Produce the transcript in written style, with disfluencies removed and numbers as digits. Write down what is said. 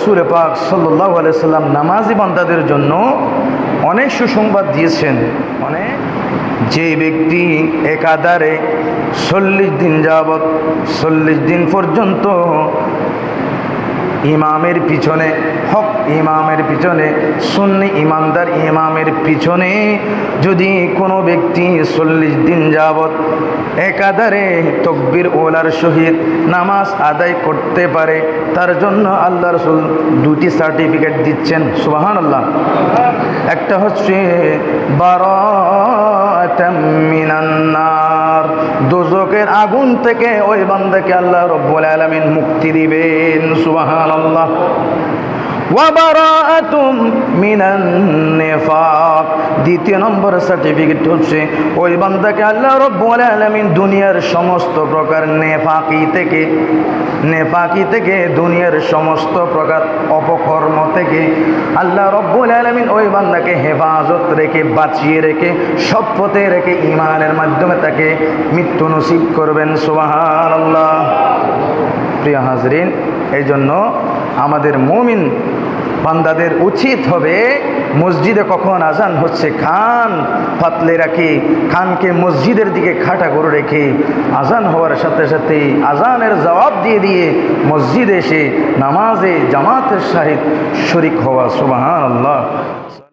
রাসূল পাক সাল্লাল্লাহু আলাইহি সাল্লাম নামাজি বান্দাদের জন্য অনেক সুসংবাদ দিয়েছেন। যে ব্যক্তি একাধারে 40 দিন যাবত 40 দিন পর্যন্ত ইমামের পিছনে, হক ইমামের পিছনে, সুন্নি ইমানদার ইমামের পিছনে যদি কোনো ব্যক্তি 40 দিন যাবত একাধারে তাকবীর ওলার সহিত নামাজ আদায় করতে পারে, তার জন্য আল্লাহ রাসূল দুটি সার্টিফিকেট দিচ্ছেন। সুবহানাল্লাহ। একটা হচ্ছে বারাআতাম মিনান নার, দোজখের আগুন থেকে ওই বান্দাকে আল্লাহ রাব্বুল আলামিন মুক্তি দিবেন। সুবহানাল্লাহ। ওয়া বারাআতুম মিনান নিফাক, দ্বিতীয় নম্বর সার্টিফিকেট হচ্ছে ওই বান্দাকে আল্লাহ রাব্বুল আলামিন দুনিয়ার সমস্ত প্রকার নেফাকি থেকে দুনিয়ার সমস্ত প্রকার অপকর্ম থেকে আল্লাহ রাব্বুল আলামিন ওই বান্দাকে হেফাজত রেখে, বাঁচিয়ে রেখে, সৎ পথে রেখে ঈমানের মাধ্যমে তাকে মৃত্যু নসিব করবেন। সুবহানাল্লাহ। প্রিয় হাজরিন, এই জন্য আমাদের মুমিন বান্দাদের উচিত হবে মসজিদে কখন আজান হচ্ছে কান পাতলে রাখি, কানকে মসজিদের দিকে খাটা করে রেখে আজান হওয়ার সাথে সাথে আজানের জবাব দিয়ে মসজিদে এসে নামাজে জামাতের সহিত শরীক হওয়া। সুবহানাল্লাহ।